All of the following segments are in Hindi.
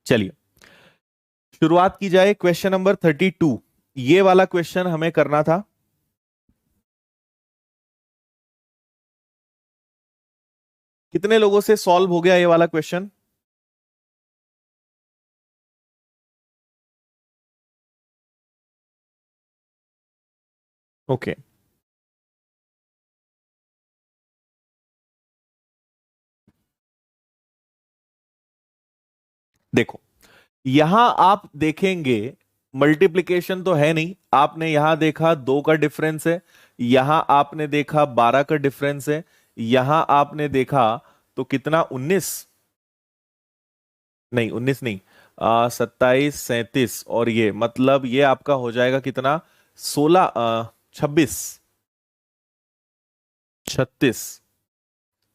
चलिए शुरुआत की जाए। क्वेश्चन नंबर 32, ये वाला क्वेश्चन हमें करना था। कितने लोगों से सॉल्व हो गया ये वाला क्वेश्चन? ओके, देखो यहां आप देखेंगे मल्टीप्लिकेशन तो है नहीं। आपने यहां देखा 2 का डिफरेंस है, यहां आपने देखा 12 का डिफरेंस है, यहां आपने देखा तो कितना 19, नहीं 19 नहीं, 27 37, और ये मतलब ये आपका हो जाएगा कितना, 16, 26, 36,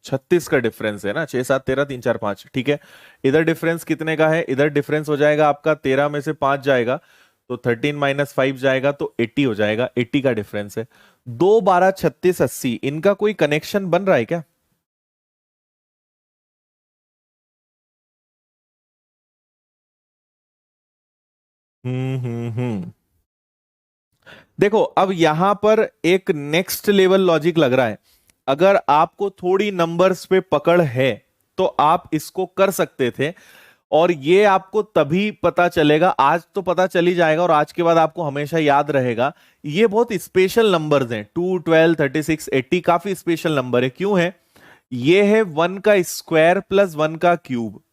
36 का डिफरेंस है ना। 6 7 13 3 4 5, ठीक है। इधर डिफरेंस कितने का है? इधर डिफरेंस हो जाएगा आपका 13 में से 5 जाएगा तो 13 - 5 जाएगा तो 80 हो जाएगा। 80 का डिफरेंस है। 2 12 36 80, इनका कोई कनेक्शन बन रहा है क्या? हम्म। देखो अब यहां पर एक नेक्स्ट लेवल लॉजिक लग रहा है। अगर आपको थोड़ी नंबर्स पे पकड़ है तो आप इसको कर सकते थे, और ये आपको तभी पता चलेगा, आज तो पता चल ही जाएगा और आज के बाद आपको हमेशा याद रहेगा। ये बहुत स्पेशल नंबर्स हैं, 2 12 36 80, काफी स्पेशल नंबर है। क्यों है? ये है 1 का स्क्वायर प्लस 1 का क्यूब,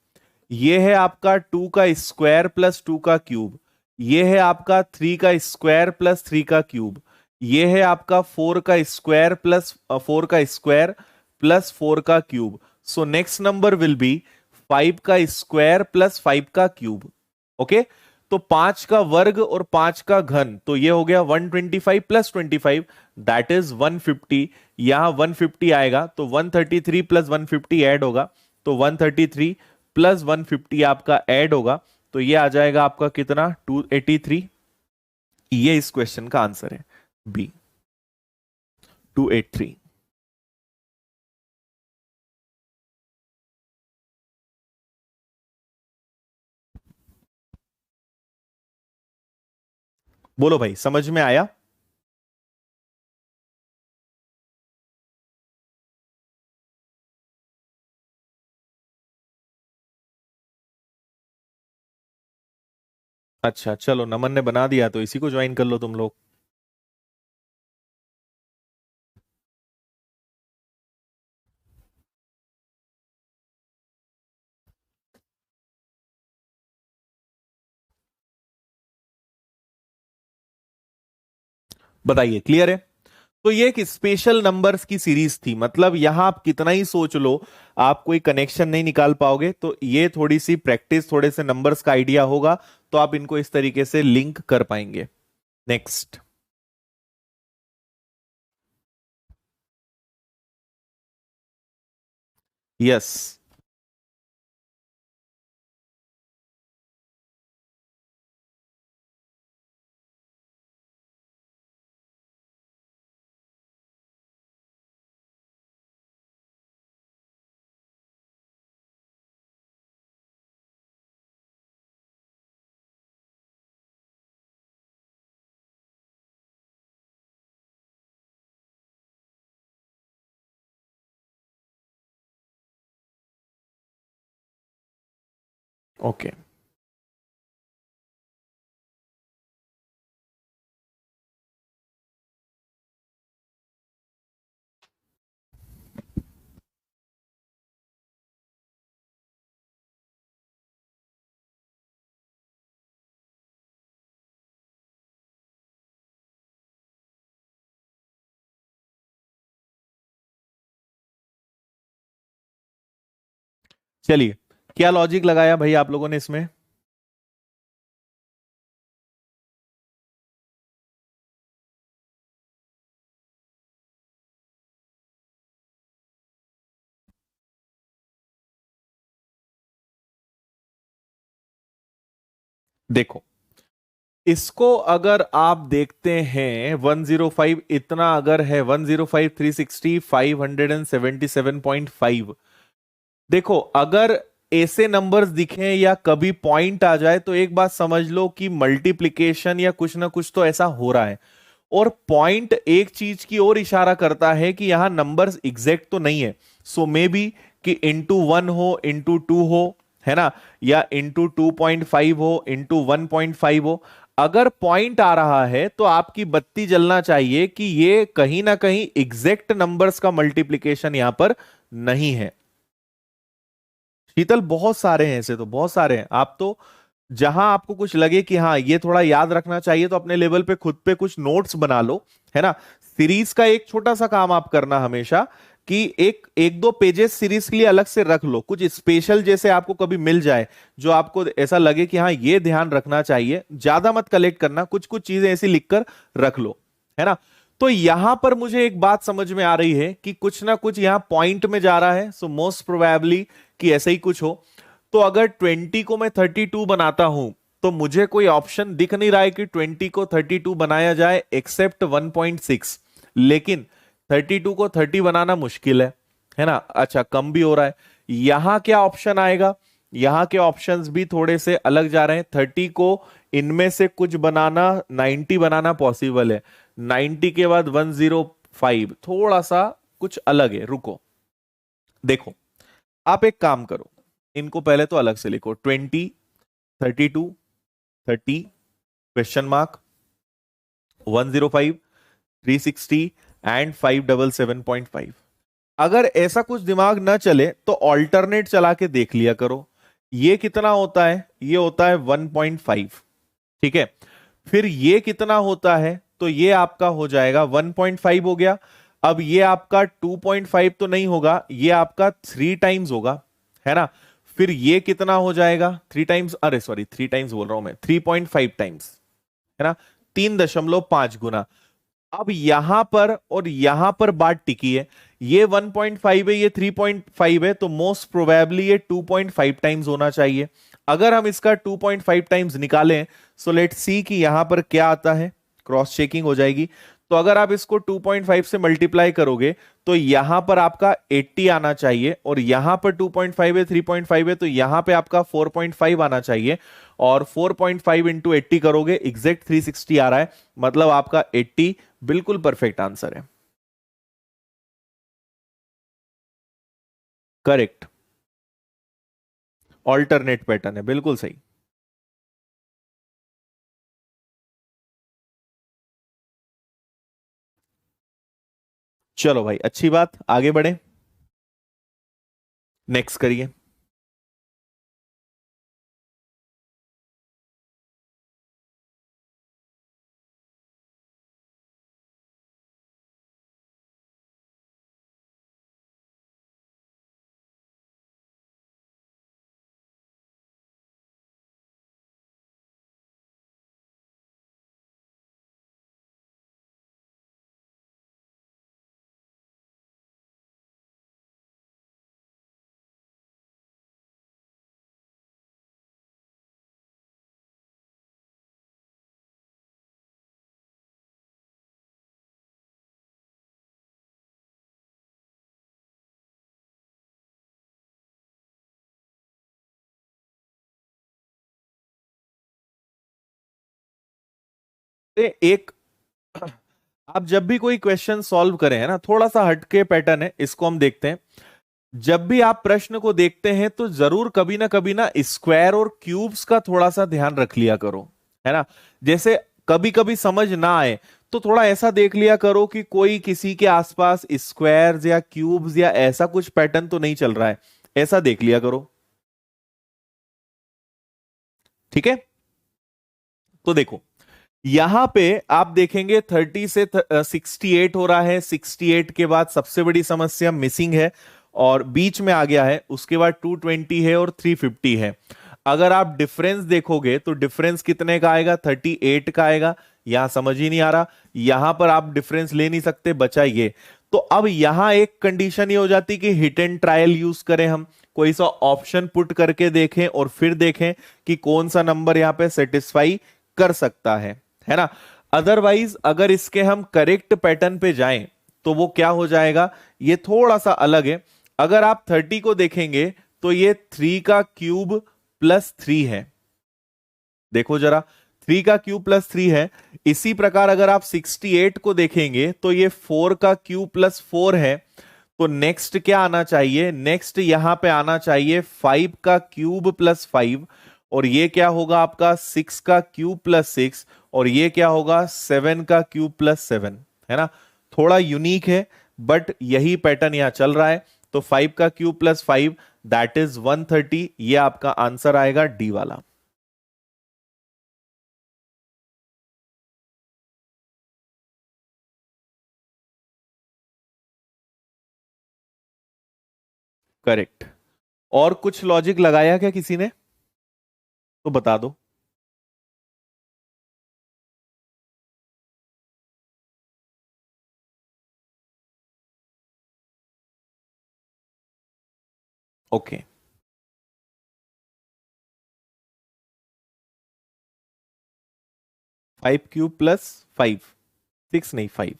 ये है आपका 2 का स्क्वायर प्लस 2 का क्यूब, ये है आपका 3 का स्क्वायर प्लस 3 का क्यूब, ये है आपका 4 का स्क्वायर प्लस 4 का स्क्वायर प्लस 4 का cube. So next number will be 5 का स्क्वायर प्लस 5 का क्यूब। ओके, तो 5 का वर्ग और 5 का घन, तो ये हो गया 125 प्लस 25, दैट इज 150। यहां 150 आएगा तो 133 प्लस 150 ऐड होगा, तो 133 प्लस 150 आपका ऐड होगा, तो ये आ जाएगा आपका कितना, 283। ये इस क्वेश्चन का आंसर है, बी, 283। बोलो भाई, समझ में आया? अच्छा चलो, नमन ने बना दिया तो इसी को ज्वाइन कर लो तुम लोग। बताइए, क्लियर है? तो ये एक स्पेशल नंबर्स की सीरीज थी, मतलब यहां आप कितना ही सोच लो आप कोई कनेक्शन नहीं निकाल पाओगे। तो ये थोड़ी सी प्रैक्टिस, थोड़े से नंबर्स का आइडिया होगा तो आप इनको इस तरीके से लिंक कर पाएंगे। नेक्स्ट। यस। ओके, चलिए, क्या लॉजिक लगाया भाई आप लोगों ने इसमें? देखो, इसको अगर आप देखते हैं 105 इतना अगर है, 105 360 577.5, देखो अगर ऐसे नंबर्स दिखें या कभी पॉइंट आ जाए तो एक बात समझ लो कि मल्टीप्लिकेशन या कुछ ना कुछ तो ऐसा हो रहा है। और पॉइंट एक चीज की ओर इशारा करता है कि यहां नंबर्स एग्जैक्ट तो नहीं है। सो मे बी कि इंटू 1 हो, इंटू 2 हो, है ना, या इंटू 2.5 हो, इंटू 1.5 हो। अगर पॉइंट आ रहा है तो आपकी बत्ती जलना चाहिए कि ये कहीं ना कहीं एग्जैक्ट नंबर्स का मल्टीप्लिकेशन यहां पर नहीं है। शीतल बहुत सारे हैं, ऐसे तो बहुत सारे हैं। आप तो जहां आपको कुछ लगे कि हाँ ये थोड़ा याद रखना चाहिए तो अपने लेवल पे खुद पे कुछ नोट्स बना लो, है ना। सीरीज का एक छोटा सा काम आप करना हमेशा कि एक एक दो पेजेस सीरीज के लिए अलग से रख लो, कुछ स्पेशल जैसे आपको कभी मिल जाए जो आपको ऐसा लगे कि हाँ ये ध्यान रखना चाहिए। ज्यादा मत कलेक्ट करना, कुछ कुछ चीजें ऐसी लिखकर रख लो, है ना। तो यहां पर मुझे एक बात समझ में आ रही है कि कुछ ना कुछ यहां पॉइंट में जा रहा है। सो मोस्ट प्रोबेबली कि ऐसा ही कुछ हो। तो अगर 20 को मैं 32 बनाता हूं तो मुझे कोई ऑप्शन दिख नहीं रहा है कि 20 को 32 बनाया जाए एक्सेप्ट 1.6। लेकिन 32 को 30 बनाना मुश्किल है ना। अच्छा, कम भी हो रहा है। यहां क्या ऑप्शन आएगा? यहां के ऑप्शंस भी थोड़े से अलग जा रहे हैं। 30 को इनमें से कुछ बनाना, 90 बनाना पॉसिबल है। 90 के बाद 105 थोड़ा सा कुछ अलग है। रुको, देखो, आप एक काम करो, इनको पहले तो अलग से लिखो। 20, 32, 30, क्वेश्चन मार्क, 105, 360 एंड 577.5। अगर ऐसा कुछ दिमाग ना चले तो ऑल्टरनेट चला के देख लिया करो। ये कितना होता है? ये होता है 1.5, ठीक है। फिर ये कितना होता है? तो ये आपका हो जाएगा 1.5 हो गया। अब ये आपका 2.5 तो नहीं होगा, ये आपका 3 टाइम्स होगा, है ना। फिर ये कितना हो जाएगा? 3 टाइम्स, अरे सॉरी 3 टाइम्स बोल रहा हूं मैं, 3.5 टाइम्स, है ना, 3.5 गुना। अब यहां पर और यहां पर बात टिकी है। ये 1.5 है, ये 3.5 है, तो मोस्ट प्रोबेबली ये 2.5 टाइम्स होना चाहिए। अगर हम इसका 2.5 टाइम्स निकालें, सो लेट्स सी कि यहां पर क्या आता है, क्रॉस चेकिंग हो जाएगी। तो अगर आप इसको 2.5 से मल्टीप्लाई करोगे तो यहां पर आपका 80 आना चाहिए, और यहां पर 2.5 है, 3.5 है, तो यहां पे आपका 4.5 आना चाहिए। और 4.5 इंटू 80 करोगे, एग्जैक्ट 360 आ रहा है, मतलब आपका 80 बिल्कुल परफेक्ट आंसर है। करेक्ट, ऑल्टरनेट पैटर्न है, बिल्कुल सही। चलो भाई, अच्छी बात, आगे बढ़े, नेक्स्ट करिए। एक, आप जब भी कोई क्वेश्चन सॉल्व करें, है ना, थोड़ा सा हटके पैटर्न है, इसको हम देखते हैं। जब भी आप प्रश्न को देखते हैं तो जरूर कभी ना स्क्वायर और क्यूब्स का थोड़ा सा ध्यान रख लिया करो, है ना। जैसे कभी कभी समझ ना आए तो थोड़ा ऐसा देख लिया करो कि कोई किसी के आसपास स्क्वायर्स या क्यूब्स या ऐसा कुछ पैटर्न तो नहीं चल रहा है, ऐसा देख लिया करो, ठीक है। तो देखो, यहां पे आप देखेंगे 30 से 68 हो रहा है। 68 के बाद सबसे बड़ी समस्या मिसिंग है और बीच में आ गया है, उसके बाद 220 है और 350 है। अगर आप डिफरेंस देखोगे तो डिफरेंस कितने का आएगा? 38 का आएगा। यहां समझ ही नहीं आ रहा, यहां पर आप डिफरेंस ले नहीं सकते, बचा ये। तो अब यहां एक कंडीशन ये हो जाती कि हिट एंड ट्रायल यूज करें, हम कोई सा ऑप्शन पुट करके देखें और फिर देखें कि कौन सा नंबर यहां पे सेटिस्फाई कर सकता है ना। अदरवाइज अगर इसके हम करेक्ट पैटर्न पे जाएं तो वो क्या हो जाएगा, ये थोड़ा सा अलग है। अगर आप 30 को देखेंगे तो ये 3 का क्यूब प्लस 3 है। देखो जरा, 3 का क्यूब प्लस 3 है। इसी प्रकार अगर आप 68 को देखेंगे तो ये 4 का क्यूब प्लस 4 है। तो नेक्स्ट क्या आना चाहिए? नेक्स्ट यहां पे आना चाहिए 5 का क्यूब प्लस 5, और ये क्या होगा आपका 6 का क्यूब प्लस 6, और ये क्या होगा 7 का क्यूब प्लस 7, है ना। थोड़ा यूनिक है, बट यही पैटर्न यहां चल रहा है। तो 5 का क्यूब प्लस 5 दैट इज 130। ये आपका आंसर आएगा डी वाला। करेक्ट। और कुछ लॉजिक लगाया क्या किसी ने? तो बता दो। ओके। 5 क्यूब प्लस 5, 6 नहीं 5।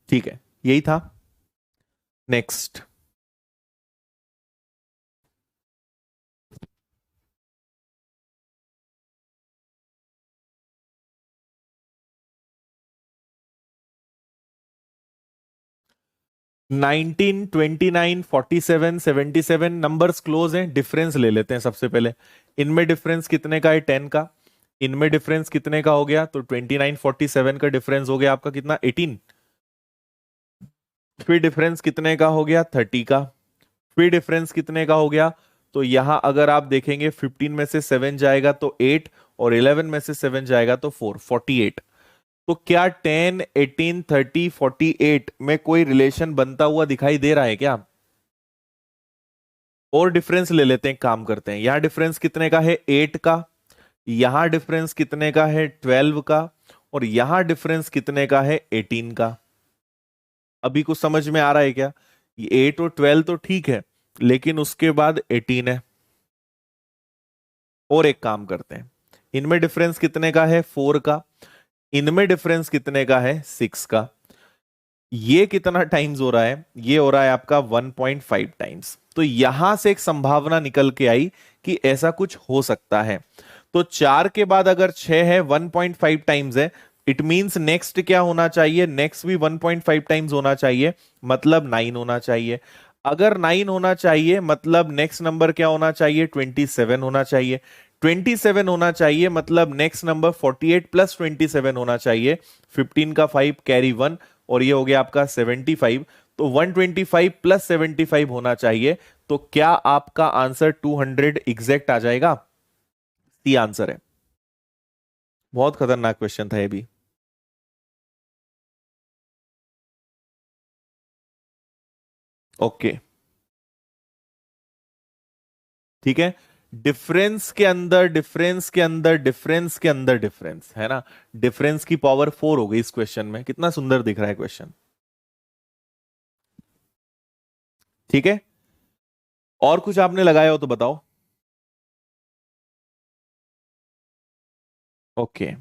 ठीक है, यही था। नेक्स्ट। 19, 29, 47, 77 नंबर्स क्लोज हैं। डिफरेंस ले लेते हैं सबसे पहले। इनमें डिफरेंस कितने का है? 10 का। इनमें डिफरेंस कितने का हो गया? तो 29, 47 का डिफरेंस हो गया आपका कितना? 18। फिर डिफरेंस कितने का हो गया? 30 का। फिर डिफरेंस कितने का हो गया? तो यहां अगर आप देखेंगे 15 में से 7 जाएगा तो 8, और 11 में से 7 जाएगा तो 4, 48। तो क्या 10, 18, 30, 48 में कोई रिलेशन बनता हुआ दिखाई दे रहा है क्या? और डिफरेंस ले लेते हैं, काम करते हैं। यहां डिफरेंस कितने का है? 8 का। यहां डिफरेंस कितने का है? 12 का। और यहां डिफरेंस कितने का है? 18 का। अभी कुछ समझ में आ रहा है क्या? ये 8 और 12 तो ठीक है, लेकिन उसके बाद 18 है। और एक काम करते हैं, इनमें डिफरेंस कितने का है? 4 का। इनमें डिफरेंस कितने का है? 6 का। ये कितना टाइम्स हो रहा है? ये हो रहा है आपका 1.5 टाइम्स। तो यहां से एक संभावना निकल के आई कि ऐसा कुछ हो सकता है। तो 4 के बाद अगर 6 है, 1.5 टाइम्स है, इट मींस नेक्स्ट क्या होना चाहिए? नेक्स्ट भी 1.5 टाइम्स होना चाहिए, मतलब 9 होना चाहिए। अगर 9 होना चाहिए मतलब नेक्स्ट नंबर क्या होना चाहिए? 27 होना चाहिए। 27 होना चाहिए मतलब नेक्स्ट नंबर 48 प्लस 27 होना चाहिए। 15 का 5 कैरी 1, और ये हो गया आपका 75। तो 125 प्लस 75 होना चाहिए। तो क्या आपका आंसर 200 एग्जैक्ट आ जाएगा? सी आंसर है। बहुत खतरनाक क्वेश्चन था ये भी। ओके, ठीक है। डिफरेंस के अंदर डिफरेंस के अंदर डिफरेंस के अंदर डिफरेंस, है ना। डिफरेंस की पावर 4 हो गई इस क्वेश्चन में। कितना सुंदर दिख रहा है क्वेश्चन। ठीक है, और कुछ आपने लगाया हो तो बताओ। ओके।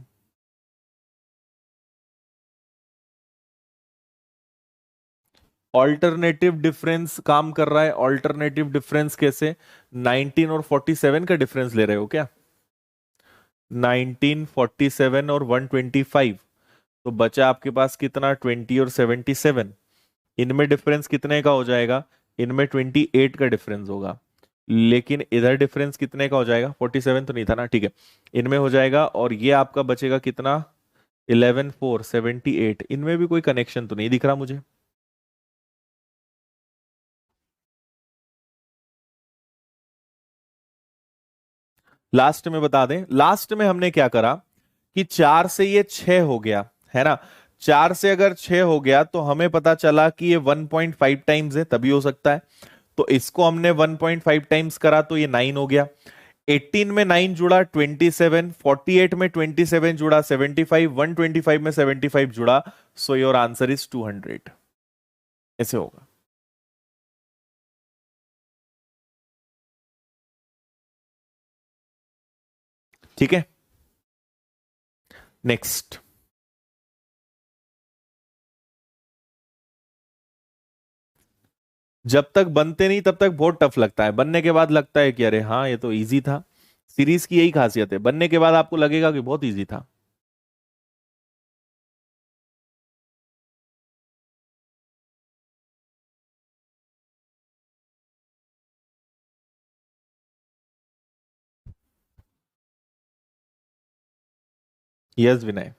ऑल्टरनेटिव डिफरेंस काम कर रहा है। ऑल्टरनेटिव डिफरेंस कैसे? 19 और 47 का डिफरेंस ले रहे हो क्या? 19, 47 और 125। तो बचा आपके पास कितना? 20 और 77। इनमें डिफरेंस कितने का हो जाएगा? इनमें 28 का डिफरेंस होगा। लेकिन इधर डिफरेंस कितने का हो जाएगा? 47 तो नहीं था ना, ठीक है। इनमें हो जाएगा, और ये आपका बचेगा कितना? 11, 4, 78। इनमें भी कोई कनेक्शन तो नहीं दिख रहा मुझे। लास्ट में बता दें, लास्ट में हमने क्या करा कि 4 से ये 6 हो गया, है ना। 4 से अगर 6 हो गया तो हमें पता चला कि ये 1.5 टाइम्स है, तभी हो सकता है। तो इसको हमने 1.5 टाइम्स करा तो ये 9 हो गया। 18 में 9 जुड़ा 27, 48 में 27 जुड़ा 75, 125 में 75 जुड़ा। So your answer is 200। ऐसे होगा। ठीक है, नेक्स्ट। जब तक बनते नहीं तब तक बहुत टफ लगता है, बनने के बाद लगता है कि अरे हाँ ये तो इजी था। सीरीज की यही खासियत है, बनने के बाद आपको लगेगा कि बहुत इजी था। यस विनय।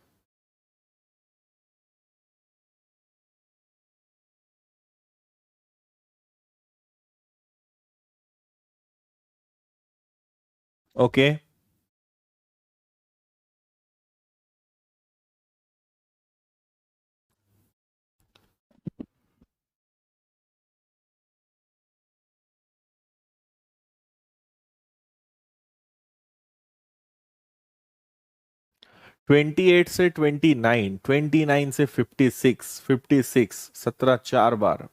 ओके। 28 से 29, 29 से 56, 56, 17 4 बार।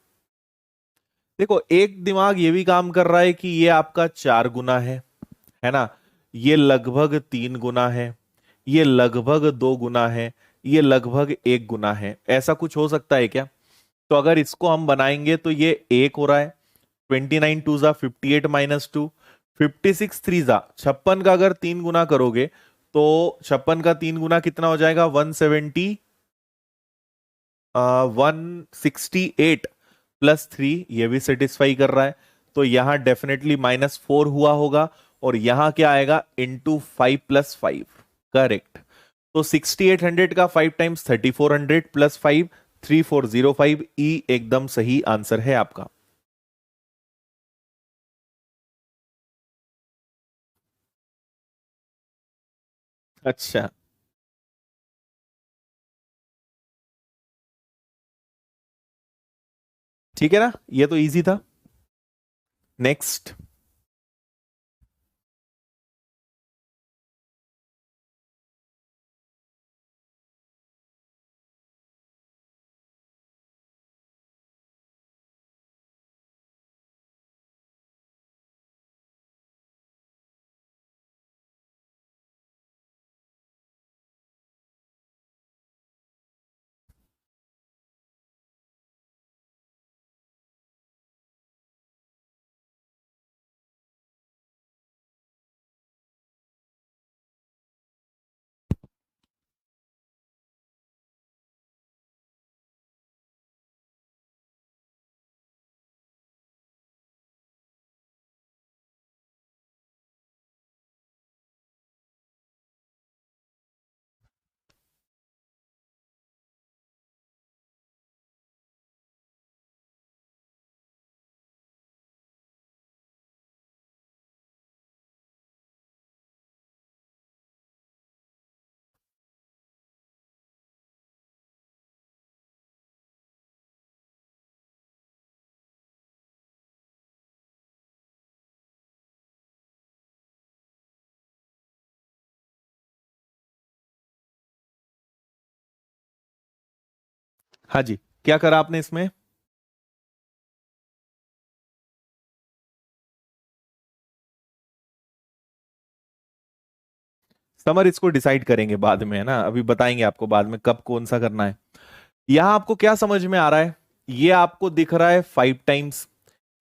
देखो एक दिमाग ये भी काम कर रहा है कि ये आपका 4 गुना है ना, ये लगभग 3 गुना है, ये लगभग 2 गुना है, ये लगभग 1 गुना है, ऐसा कुछ हो सकता है क्या? तो अगर इसको हम बनाएंगे तो ये 1 हो रहा है, 29 2 जा 58 - 2, 56 3 जा 56 का अगर 3 गुना करोगे तो 56 का 3 गुना कितना हो जाएगा? 168 +3, ये भी सेटिस्फाई कर रहा है। तो यहां डेफिनेटली -4 हुआ होगा, और यहां क्या आएगा? × 5 + 5। करेक्ट। तो 6800 का 5 टाइम्स 3400 +5, 3405 ई एकदम सही आंसर है आपका। अच्छा, ठीक है ना, ये तो इजी था। नेक्स्ट। हाँ जी, क्या करा आपने इसमें? समर इसको डिसाइड करेंगे बाद में, है ना, अभी बताएंगे आपको बाद में कब कौन सा करना है। यहां आपको क्या समझ में आ रहा है? ये आपको दिख रहा है 5 टाइम्स,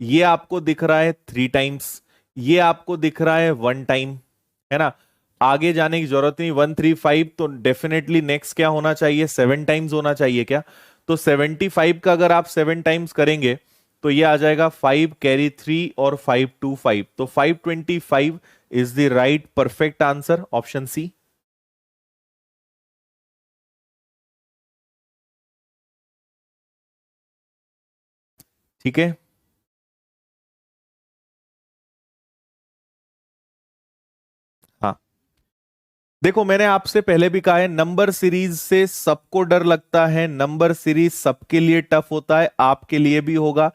ये आपको दिख रहा है 3 टाइम्स, ये आपको दिख रहा है 1 टाइम, है ना। आगे जाने की जरूरत नहीं, 135 तो डेफिनेटली नेक्स्ट क्या होना चाहिए? 7 टाइम्स होना चाहिए क्या? तो 75 का अगर आप 7 टाइम्स करेंगे तो ये आ जाएगा 5 × 3 और 525, तो 525 is the right perfect answer, option C. ठीक है। हाँ, देखो मैंने आपसे पहले भी कहा है, नंबर सीरीज से सबको डर लगता है, नंबर सीरीज सबके लिए टफ होता है, आपके लिए भी होगा।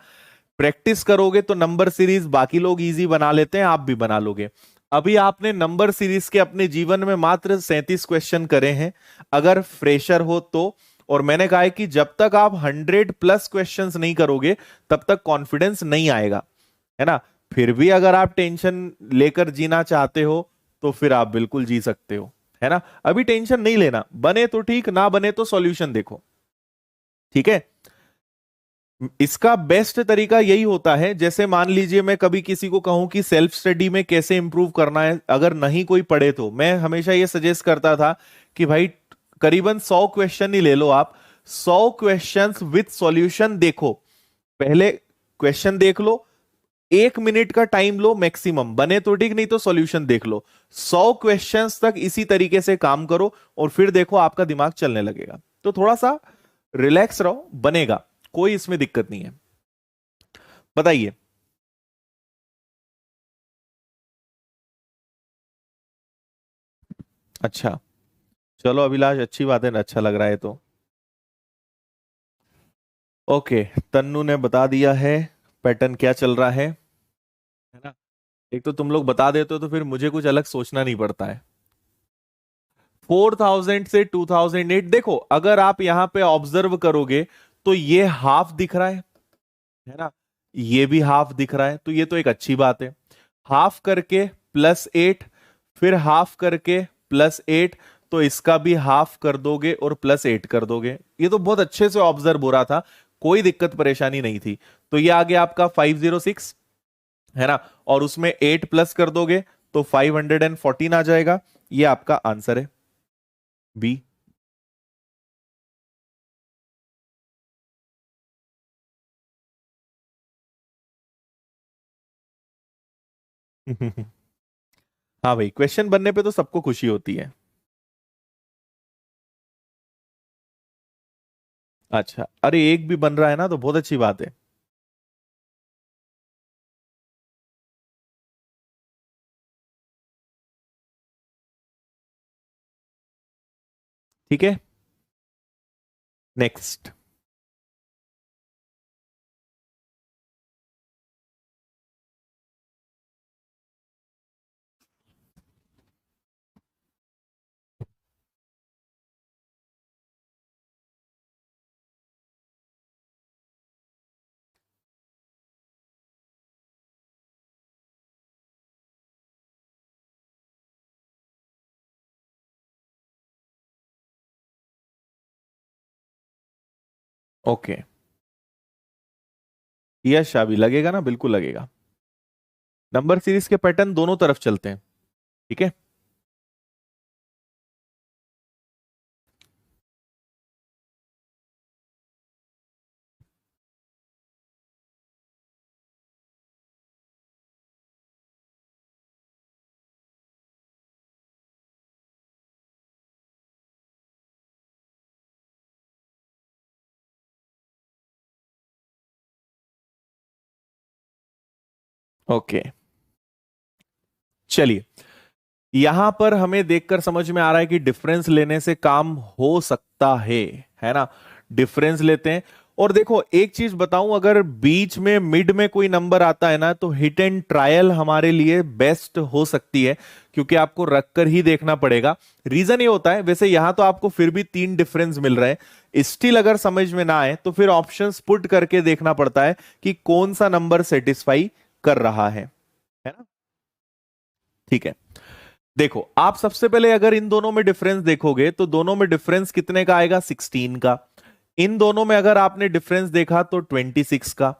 प्रैक्टिस करोगे तो नंबर सीरीज बाकी लोग इजी बना लेते हैं, आप भी बना लोगे। अभी आपने नंबर सीरीज के अपने जीवन में मात्र 37 क्वेश्चन करे हैं, अगर फ्रेशर हो तो। और मैंने कहा है कि जब तक आप 100+ क्वेश्चंस नहीं करोगे तब तक कॉन्फिडेंस नहीं आएगा, है ना। फिर भी अगर आप टेंशन लेकर जीना चाहते हो तो फिर आप बिल्कुल जी सकते हो, है ना। अभी टेंशन नहीं लेना, बने तो ठीक, ना बने तो सॉल्यूशन देखो। ठीक है। इसका बेस्ट तरीका यही होता है, जैसे मान लीजिए मैं कभी किसी को कहूं कि सेल्फ स्टडी में कैसे इंप्रूव करना है, अगर नहीं कोई पढ़े तो मैं हमेशा ये सजेस्ट करता था कि भाई करीबन 100 क्वेश्चन ही ले लो आप, 100 क्वेश्चंस विथ सॉल्यूशन देखो। पहले क्वेश्चन देख लो, 1 मिनट का टाइम लो मैक्सिमम, बने तो ठीक, नहीं तो सॉल्यूशन देख लो। 100 क्वेश्चंस तक इसी तरीके से काम करो और फिर देखो आपका दिमाग चलने लगेगा। तो थोड़ा सा रिलैक्स रहो, बनेगा, कोई इसमें दिक्कत नहीं है। बताइए। अच्छा, चलो अभिलाष, अच्छी बात है ना, अच्छा लग रहा है तो। ओके, तन्नू ने बता दिया है पैटर्न क्या चल रहा है ना। एक तो तुम लोग बता देते हो तो फिर मुझे कुछ अलग सोचना नहीं पड़ता है। 4000 से 2008, देखो अगर आप यहां पे ऑब्जर्व करोगे तो ये हाफ दिख रहा है ना, ये भी हाफ दिख रहा है, तो ये तो एक अच्छी बात है। हाफ करके +8, फिर हाफ करके +8, तो इसका भी हाफ कर दोगे और +8 कर दोगे। ये तो बहुत अच्छे से ऑब्जर्व हो रहा था, कोई दिक्कत परेशानी नहीं थी। तो ये आ गया आपका 506, है ना, और उसमें 8 प्लस कर दोगे तो 514 आ जाएगा। ये आपका आंसर है, बी। हाँ भाई, क्वेश्चन बनने पे तो सबको खुशी होती है। अच्छा, अरे एक भी बन रहा है ना तो बहुत अच्छी बात है। ठीक है, नेक्स्ट। ओके, यश अभी लगेगा ना, बिल्कुल लगेगा। नंबर सीरीज के पैटर्न दोनों तरफ चलते हैं, ठीक है। ओके, चलिए, यहां पर हमें देखकर समझ में आ रहा है कि डिफरेंस लेने से काम हो सकता है ना। डिफरेंस लेते हैं, और देखो एक चीज बताऊं, अगर बीच में मिड में कोई नंबर आता है ना तो हिट एंड ट्रायल हमारे लिए बेस्ट हो सकती है, क्योंकि आपको रख कर ही देखना पड़ेगा। रीजन ये होता है, वैसे यहां तो आपको फिर भी 3 डिफरेंस मिल रहे हैं, स्टिल अगर समझ में ना आए तो फिर ऑप्शंस पुट करके देखना पड़ता है कि कौन सा नंबर सेटिस्फाई कर रहा है ना। ठीक है, देखो आप सबसे पहले अगर इन दोनों में डिफरेंस देखोगे तो दोनों में डिफरेंस कितने का आएगा, 16 का। इन दोनों में अगर आपने डिफरेंस देखा तो 26 का।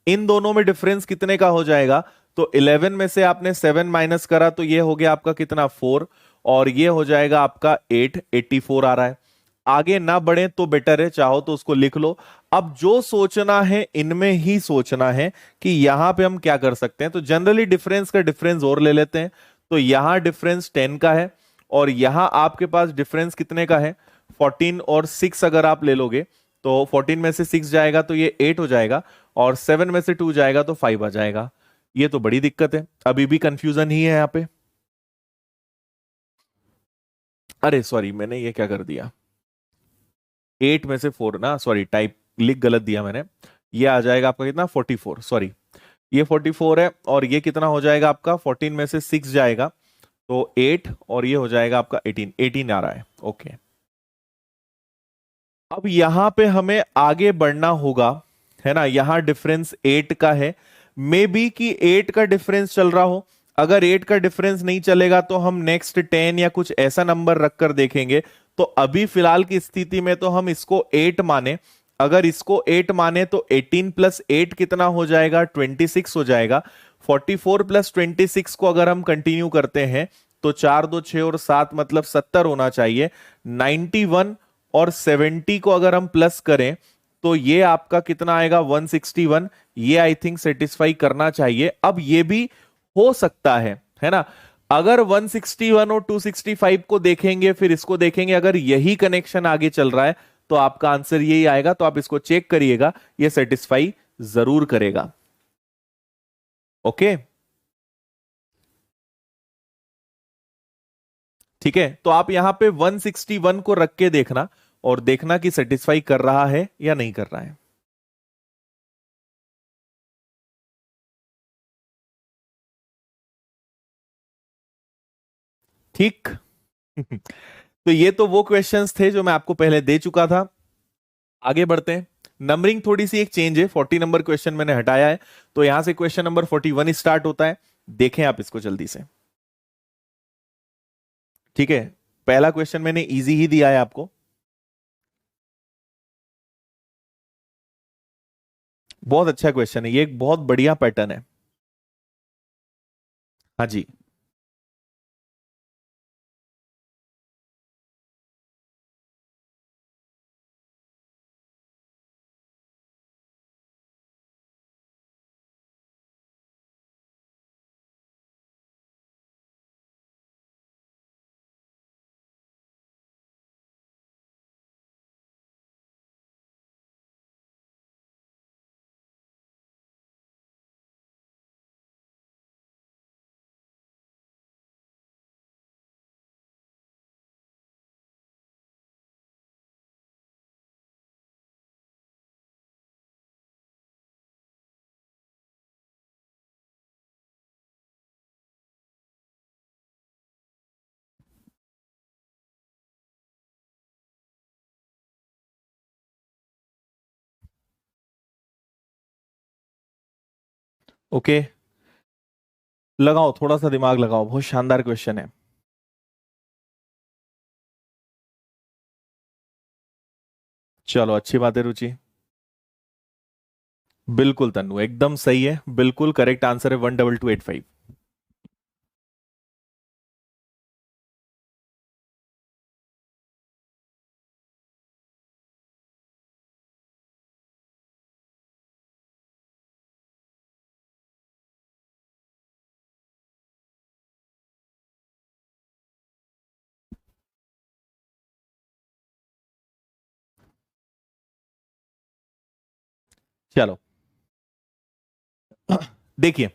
इन दोनों में डिफरेंस कितने का हो जाएगा, तो 11 में से आपने 7 माइनस करा तो ये हो गया आपका कितना, 4, और ये हो जाएगा आपका 8, 84 आ रहा है। आगे ना बढ़े तो बेटर है, चाहो तो उसको लिख लो। अब जो सोचना है इनमें ही सोचना है कि यहां पे हम क्या कर सकते हैं, तो जनरली डिफरेंस का डिफरेंस और ले लेते हैं। तो यहां डिफरेंस 10 का है, और यहां आपके पास डिफरेंस कितने का है, 14 और 6 अगर आप ले लोगे तो 14 में से 6 जाएगा तो ये 8 हो जाएगा, और 7 में से 2 जाएगा तो 5 आ जाएगा। ये तो बड़ी दिक्कत है, अभी भी कंफ्यूजन ही है यहाँ पे। अरे सॉरी, मैंने ये क्या कर दिया, 8 में से 4 ना, सॉरी टाइप लिख गलत दिया मैंने। ये आ जाएगा आपका कितना, 44, सॉरी, ये 44 है, और ये कितना हो जाएगा आपका, 14 में से 6 जाएगा तो 8, और ये हो जाएगा आपका 18, 18 आ रहा है। ओके, अब यहां पे हमें आगे बढ़ना होगा, है ना। यहां डिफरेंस 8 का है, मे बी कि 8 का डिफरेंस चल रहा हो। अगर 8 का डिफरेंस नहीं चलेगा तो हम नेक्स्ट 10 या कुछ ऐसा नंबर रखकर देखेंगे। तो अभी फिलहाल की स्थिति में तो हम इसको 8 माने। अगर इसको 8 माने तो 18 प्लस 8 कितना हो जाएगा, 26 हो जाएगा। 44 प्लस 26 को अगर हम कंटिन्यू करते हैं तो 4 2 6 और 7 मतलब 70 होना चाहिए। 91 और 70 को अगर हम प्लस करें तो ये आपका कितना आएगा, 161। ये आई थिंक सेटिस्फाई करना चाहिए। अब ये भी हो सकता है ना। अगर 161 और 265 को देखेंगे फिर इसको देखेंगे, अगर यही कनेक्शन आगे चल रहा है तो आपका आंसर यही आएगा। तो आप इसको चेक करिएगा, ये सेटिस्फाई जरूर करेगा। ओके, ठीक है। तो आप यहां पे 161 को रख के देखना और देखना कि सेटिस्फाई कर रहा है या नहीं कर रहा है। ठीक। तो ये तो वो क्वेश्चंस थे जो मैं आपको पहले दे चुका था। आगे बढ़ते हैं। नंबरिंग थोड़ी सी एक चेंज है, 40 नंबर क्वेश्चन मैंने हटाया है, तो यहां से क्वेश्चन नंबर 41 स्टार्ट होता है। देखें आप इसको जल्दी से। ठीक है, पहला क्वेश्चन मैंने इजी ही दिया है आपको। बहुत अच्छा क्वेश्चन है, ये एक बहुत बढ़िया पैटर्न है। हाँ जी। ओके, लगाओ थोड़ा सा दिमाग लगाओ, बहुत शानदार क्वेश्चन है। चलो अच्छी बात है रुचि। बिल्कुल तन्नू, एकदम सही है, बिल्कुल करेक्ट आंसर है 12285। चलो देखिए,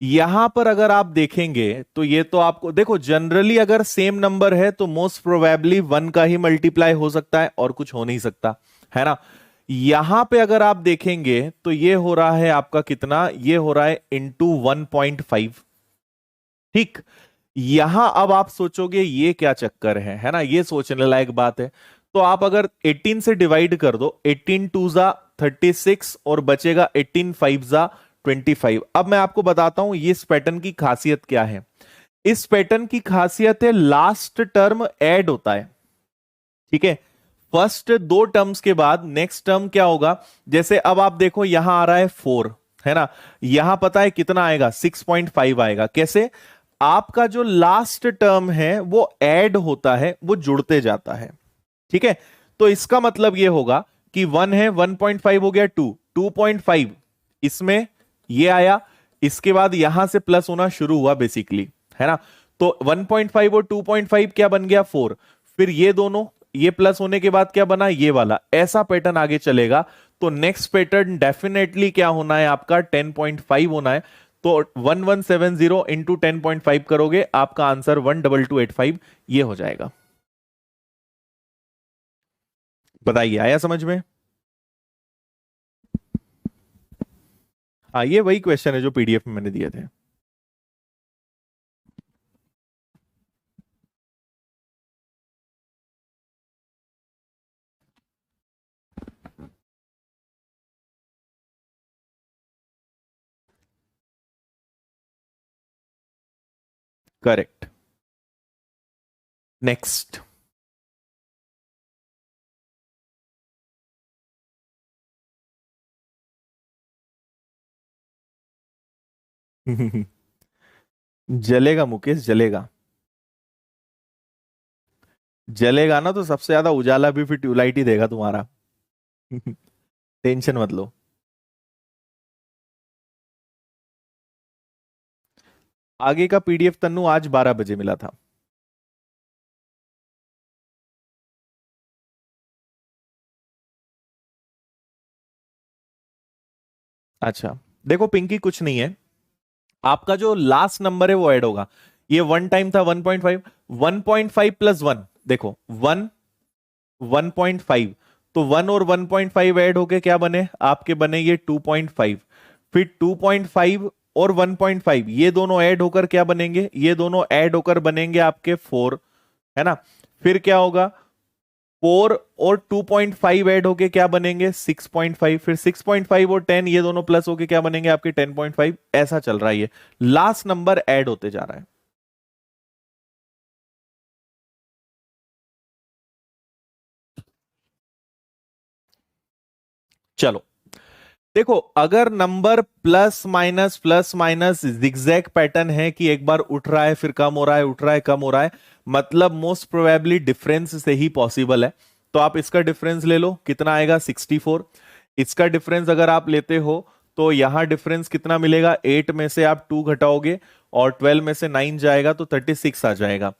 यहां पर अगर आप देखेंगे तो ये तो आपको देखो, जनरली अगर सेम नंबर है तो मोस्ट प्रोबेबली 1 का ही मल्टीप्लाई हो सकता है और कुछ हो नहीं सकता, है ना। यहां पे अगर आप देखेंगे तो ये हो रहा है आपका कितना, ये हो रहा है इंटू 1.5। ठीक। यहां अब आप सोचोगे ये क्या चक्कर है ना, ये सोचने लायक बात है। तो आप अगर 18 से डिवाइड कर दो, 18 टू जा 36 और बचेगा 18 5 जा 25। अब मैं आपको बताता हूं ये इस पैटर्न की खासियत क्या है। इस पैटर्न की खासियत है लास्ट टर्म ऐड होता है। ठीक है, फर्स्ट दो टर्म्स के बाद नेक्स्ट टर्म क्या होगा। जैसे अब आप देखो यहां आ रहा है 4, है ना। यहां पता है कितना आएगा, 6.5 आएगा। कैसे, आपका जो लास्ट टर्म है वो ऐड होता है, वो जुड़ते जाता है। ठीक है, तो इसका मतलब ये होगा कि 1 है, 1.5 हो गया 2, 2.5 इसमें ये आया, इसके बाद यहां से प्लस होना शुरू हुआ बेसिकली, है ना। तो 1.5 और 2.5 क्या बन गया, 4। फिर ये दोनों, ये प्लस होने के बाद क्या बना, ये वाला। ऐसा पैटर्न आगे चलेगा। तो नेक्स्ट पैटर्न डेफिनेटली क्या होना है आपका, 10.5 होना है। तो 1170 इंटू 10.5 करोगे, आपका आंसर 12285 ये हो जाएगा। बताइए, आया समझ में। हाँ, ये वही क्वेश्चन है जो पीडीएफ में मैंने दिए थे। करेक्ट। नेक्स्ट। जलेगा मुकेश, जलेगा। जलेगा ना तो सबसे ज्यादा उजाला भी फिर ट्यूबलाइट ही देगा तुम्हारा। टेंशन मत लो। आगे का पीडीएफ तन्नू आज 12 बजे मिला था। अच्छा, देखो पिंकी कुछ नहीं है, आपका जो लास्ट नंबर है वो ऐड होगा। ये वन टाइम था 1.5, 1.5 प्लस वन, देखो वन, 1.5, तो वन और 1.5 ऐड होके क्या बने आपके, बने ये 2.5। फिर 2.5 और 1.5 ये दोनों ऐड होकर क्या बनेंगे, ये दोनों ऐड होकर बनेंगे आपके 4, है ना। फिर क्या होगा, 4 और 2.5 ऐड होके क्या बनेंगे 6.5, फिर 6.5 और 10 ये दोनों प्लस होके क्या बनेंगे आपके 10.5। ऐसा चल रहा है, ये लास्ट नंबर ऐड होते जा रहा है। चलो देखो, अगर number plus minus zigzag pattern है कि एक बार उठ रहा है फिर कम हो रहा है, उठ रहा है कम हो रहा है, मतलब मोस्ट प्रोबेबली डिफरेंस से ही पॉसिबल है। तो आप इसका डिफरेंस ले लो, कितना आएगा 64। इसका डिफरेंस अगर आप लेते हो तो यहां डिफरेंस कितना मिलेगा, 8 में से आप 2 घटाओगे और 12 में से 9 जाएगा तो 36 आ जाएगा।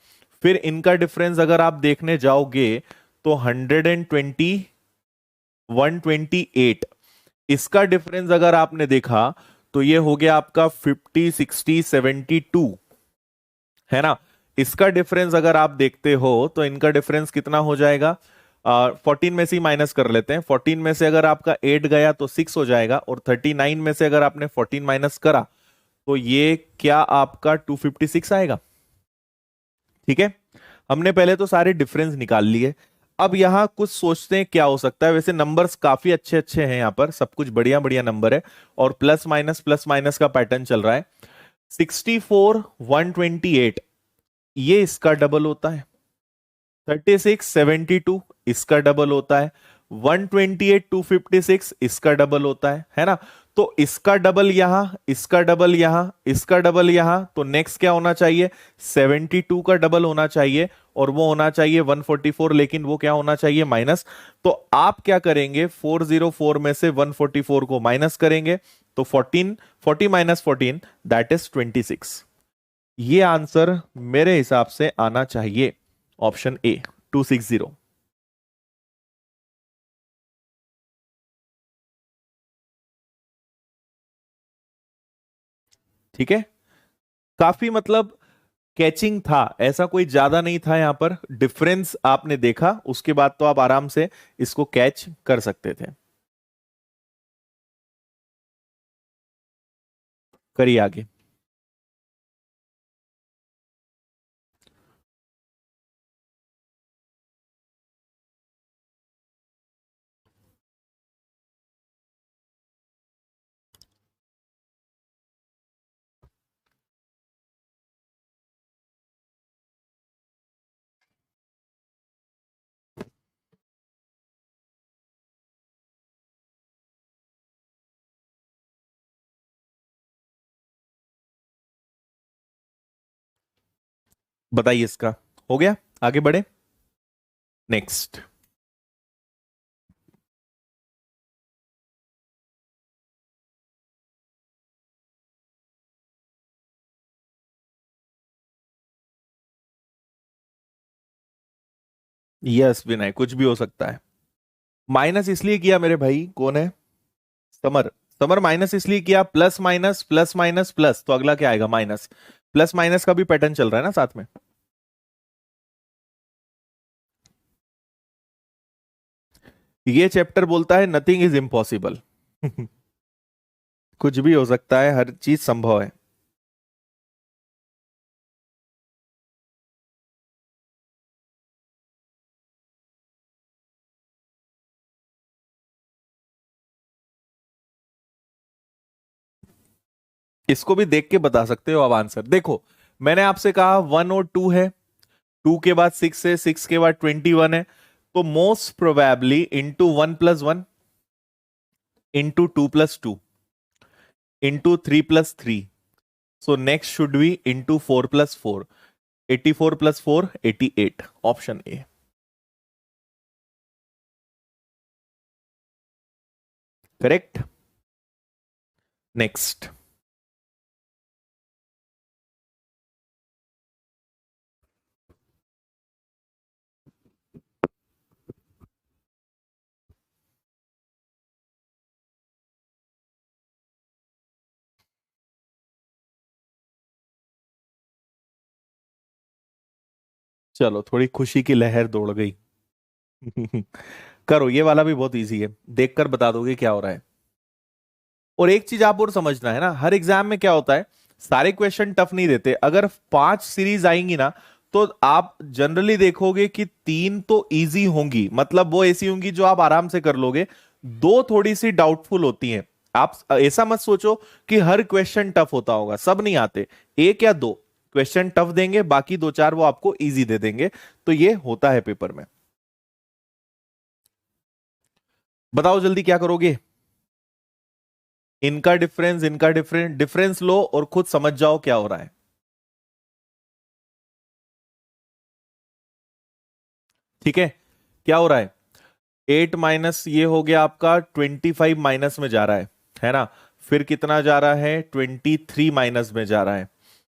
फिर इनका डिफरेंस अगर आप देखने जाओगे तो 120, 128। इसका डिफरेंस अगर आपने देखा तो ये हो गया आपका 50, 60, 72, है ना। इसका डिफरेंस अगर आप देखते हो तो इनका डिफरेंस कितना हो जाएगा, 14 में से ही माइनस कर लेते हैं। 14 में से अगर आपका 8 गया तो 6 हो जाएगा, और 39 में से अगर आपने 14 माइनस करा तो ये क्या आपका 256 आएगा। ठीक है, हमने पहले तो सारे डिफरेंस निकाल लिए। अब यहां कुछ सोचते हैं क्या हो सकता है। वैसे नंबर्स काफी अच्छे अच्छे हैं, यहां पर सब कुछ बढ़िया बढ़िया नंबर है, और प्लस माइनस का पैटर्न चल रहा है। 64, 128 ये इसका डबल होता है। 36, 72 इसका डबल होता है। 128, 256 इसका डबल होता है ना। तो इसका डबल यहां, इसका डबल यहां, इसका डबल यहां, तो नेक्स्ट क्या होना चाहिए, 72 का डबल होना चाहिए, और वो होना चाहिए 144, लेकिन वो क्या होना चाहिए माइनस। तो आप क्या करेंगे, 404 में से 144 को माइनस करेंगे तो 14, 40 माइनस 14 दैट इज 26। ये आंसर मेरे हिसाब से आना चाहिए ऑप्शन ए, 260। ठीक है, काफी मतलब कैचिंग था, ऐसा कोई ज्यादा नहीं था यहां पर। डिफरेंस आपने देखा उसके बाद तो आप आराम से इसको कैच कर सकते थे। करिए आगे। बताइए इसका, हो गया, आगे बढ़े नेक्स्ट। यस विनय, कुछ भी हो सकता है। माइनस इसलिए किया मेरे भाई, कौन है, समर। समर माइनस इसलिए किया, plus minus plus minus plus, तो अगला क्या आएगा माइनस। प्लस माइनस का भी पैटर्न चल रहा है ना साथ में। ये चैप्टर बोलता है नथिंग इज इम्पॉसिबल। कुछ भी हो सकता है, हर चीज संभव है। इसको भी देख के बता सकते हो आप आंसर। देखो मैंने आपसे कहा 1 और 2 है, 2 के बाद 6 है, 6 के बाद 21 है, तो most probably into 1+1, into 2+2, into 3+3, so next should be into 4 + 4, 84 + 4 88, option A. Correct. Next. चलो, थोड़ी खुशी की लहर दौड़ गई। करो, ये वाला भी बहुत इजी है, देखकर बता दोगे क्या हो रहा है। और एक चीज आप और समझना है ना, हर एग्जाम में क्या होता है, सारे क्वेश्चन टफ नहीं देते। अगर 5 सीरीज आएंगी ना, तो आप जनरली देखोगे कि 3 तो इजी होंगी, मतलब वो ऐसी होंगी जो आप आराम से कर लोगे। 2 थोड़ी सी डाउटफुल होती हैं। आप ऐसा मत सोचो कि हर क्वेश्चन टफ होता होगा, सब नहीं आते। 1 या 2 क्वेश्चन टफ देंगे, बाकी 2-4 वो आपको इजी दे देंगे। तो ये होता है पेपर में। बताओ जल्दी क्या करोगे। इनका डिफरेंस डिफरेंस लो और खुद समझ जाओ क्या हो रहा है। ठीक है, क्या हो रहा है। 8 माइनस ये हो गया आपका 25 माइनस में जा रहा है ना। फिर कितना जा रहा है, 23 माइनस में जा रहा है।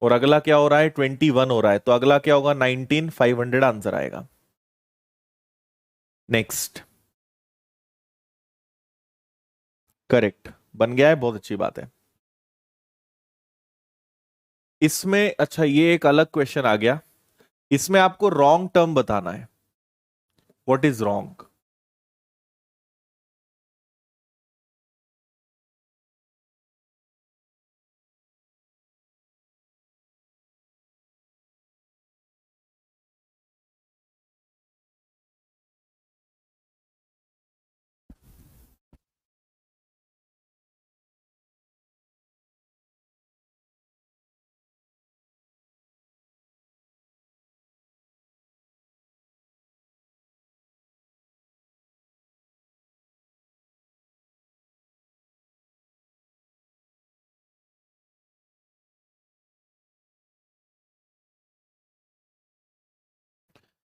और अगला क्या हो रहा है, 21 हो रहा है। तो अगला क्या होगा, 19 500 आंसर आएगा। नेक्स्ट। करेक्ट, बन गया है, बहुत अच्छी बात है। इसमें अच्छा, ये एक अलग क्वेश्चन आ गया। इसमें आपको रॉन्ग टर्म बताना है। What is wrong.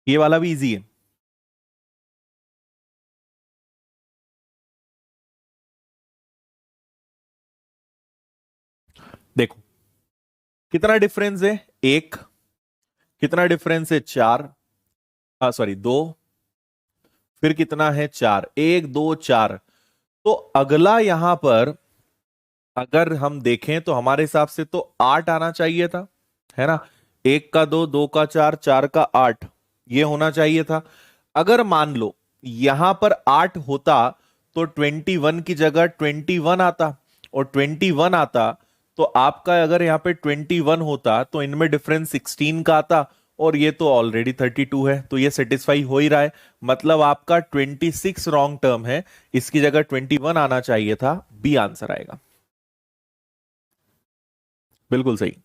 ये वाला भी इजी है। देखो, कितना डिफरेंस है, 1। कितना डिफरेंस है, 4। हाँ सॉरी, 2। फिर कितना है, 4, 1 2 4। तो अगला यहां पर अगर हम देखें तो हमारे हिसाब से तो 8 आना चाहिए था, है ना। 1 का 2, 2 का 4, 4 का 8, ये होना चाहिए था। अगर मान लो यहां पर 8 होता, तो 21 की जगह 21 आता। और 21 आता, तो आपका अगर यहां पे 21 होता तो इनमें डिफरेंस 16 का आता। और ये तो ऑलरेडी 32 है, तो ये सेटिस्फाई हो ही रहा है। मतलब आपका 26 रॉन्ग टर्म है, इसकी जगह 21 आना चाहिए था। बी आंसर आएगा। बिल्कुल सही।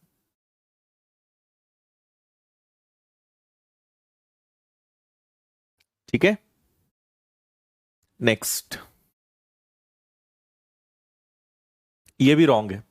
ठीक है। नेक्स्ट। ये भी रॉन्ग है।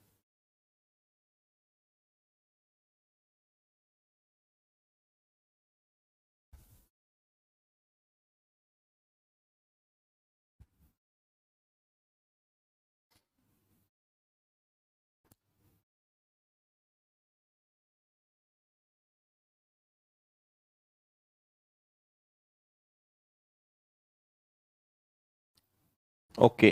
ओके।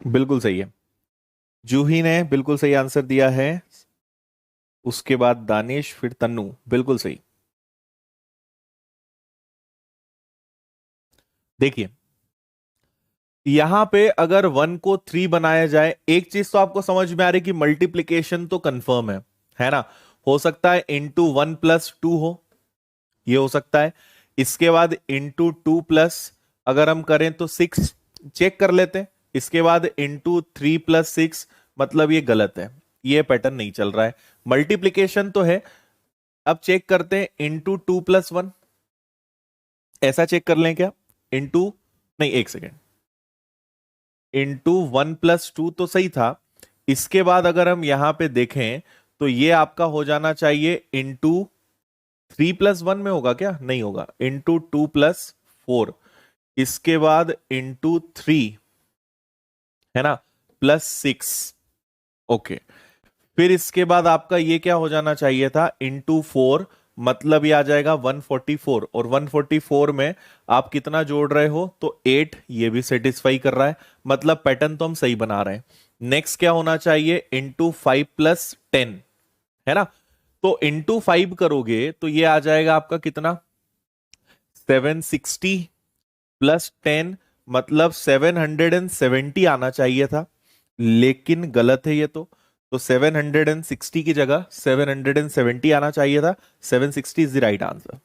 बिल्कुल सही है। जूही ने बिल्कुल सही आंसर दिया है। उसके बाद दानिश, फिर तन्नू, बिल्कुल सही। देखिए, यहां पे अगर 1 को 3 बनाया जाए, एक चीज तो आपको समझ में आ रही कि मल्टीप्लीकेशन तो कंफर्म है ना। हो सकता है इंटू 1 + 2 हो, ये हो सकता है। इसके बाद इंटू 2 प्लस, अगर हम करें तो 6, चेक कर लेते हैं। इसके बाद इंटू 3 + 6, मतलब ये गलत है, ये पैटर्न नहीं चल रहा है। मल्टीप्लीकेशन तो है। अब चेक करते हैं इंटू 2 + 1, ऐसा चेक कर लें क्या? इंटू, नहीं एक सेकेंड, इंटू 1 + 2 तो सही था। इसके बाद अगर हम यहां पे देखें तो ये आपका हो जाना चाहिए इंटू 3 + 1 में होगा क्या? नहीं होगा, इंटू 2 + 4। इसके बाद इंटू 3, है ना, +6। ओके, फिर इसके बाद आपका ये क्या हो जाना चाहिए था? इंटू 4, मतलब ये आ जाएगा 144। और 144 में आप कितना जोड़ रहे हो? तो 8, ये भी सेटिस्फाई कर रहा है, मतलब पैटर्न तो हम सही बना रहे हैं। नेक्स्ट क्या होना चाहिए? इंटू 5 + 10, है ना। तो इंटू 5 करोगे तो ये आ जाएगा आपका कितना? 760 +10, मतलब 770 आना चाहिए था, लेकिन गलत है ये तो 760 की जगह 770 आना चाहिए था। 760 is the right answer.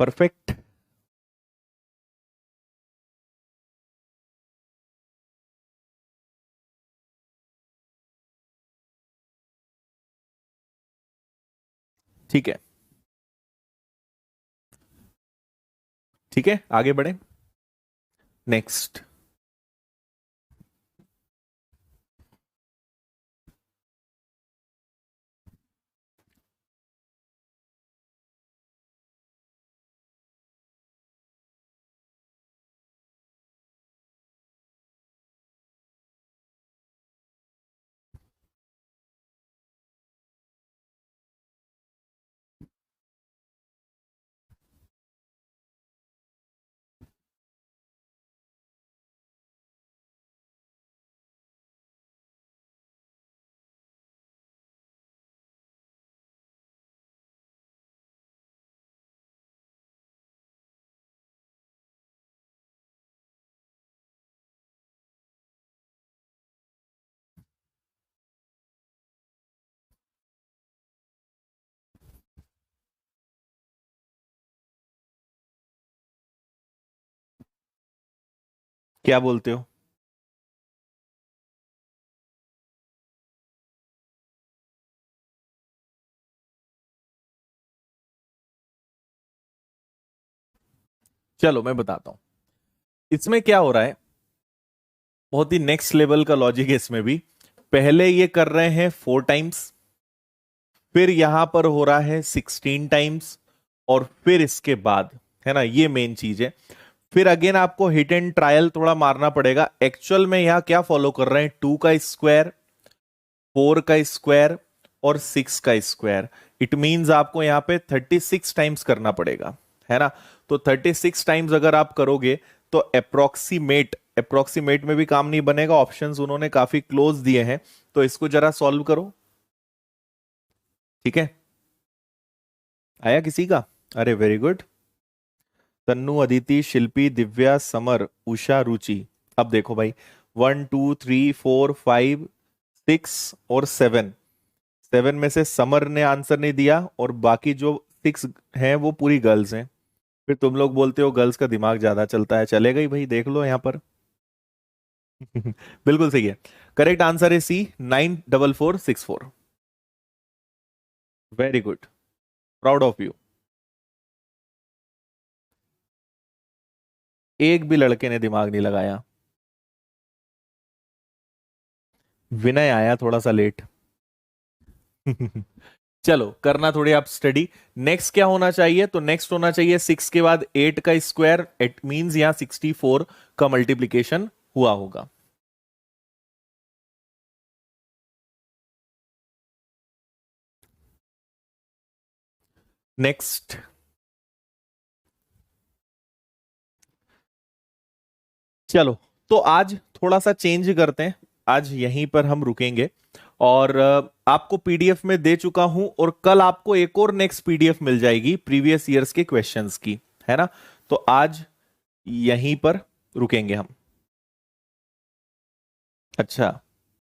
Perfect. ठीक है, ठीक है, आगे बढ़े। नेक्स्ट। क्या बोलते हो? चलो मैं बताता हूं इसमें क्या हो रहा है। बहुत ही नेक्स्ट लेवल का लॉजिक है इसमें भी। पहले ये कर रहे हैं 4 टाइम्स, फिर यहां पर हो रहा है 16 टाइम्स, और फिर इसके बाद, है ना, ये मेन चीज है। फिर अगेन आपको हिट एंड ट्रायल थोड़ा मारना पड़ेगा। एक्चुअल में यहां क्या फॉलो कर रहे हैं? 2 का स्क्वायर, 4 का स्क्वायर और 6 का स्क्वायर। इट मींस आपको यहां पे 36 टाइम्स करना पड़ेगा, है ना। तो 36 टाइम्स अगर आप करोगे तो अप्रोक्सीमेट, अप्रोक्सीमेट में भी काम नहीं बनेगा, ऑप्शंस उन्होंने काफी क्लोज दिए हैं। तो इसको जरा सॉल्व करो, ठीक है। आया किसी का? अरे वेरी गुड। तन्नू, अदिति, शिल्पी, दिव्या, समर, उषा, रुचि। अब देखो भाई, 1 2 3 4 5 6 और 7, 7 में से समर ने आंसर नहीं दिया, और बाकी जो 6 हैं वो पूरी गर्ल्स हैं। फिर तुम लोग बोलते हो गर्ल्स का दिमाग ज्यादा चलता है। चलेगा ही भाई, देख लो यहां पर। बिल्कुल सही है। करेक्ट आंसर है सी, 94464। Very good, proud of you. एक भी लड़के ने दिमाग नहीं लगाया। विनय आया थोड़ा सा लेट। चलो करना थोड़ी आप स्टडी। नेक्स्ट क्या होना चाहिए? तो नेक्स्ट होना चाहिए 6 के बाद 8 का स्क्वायर। इट मींस यहां 64 का मल्टीप्लीकेशन हुआ होगा। नेक्स्ट। चलो, तो आज थोड़ा सा चेंज करते हैं, आज यहीं पर हम रुकेंगे। और आपको पीडीएफ में दे चुका हूं, और कल आपको एक और नेक्स्ट पीडीएफ मिल जाएगी प्रीवियस ईयर्स के क्वेश्चंस की, है ना। तो आज यहीं पर रुकेंगे हम। अच्छा।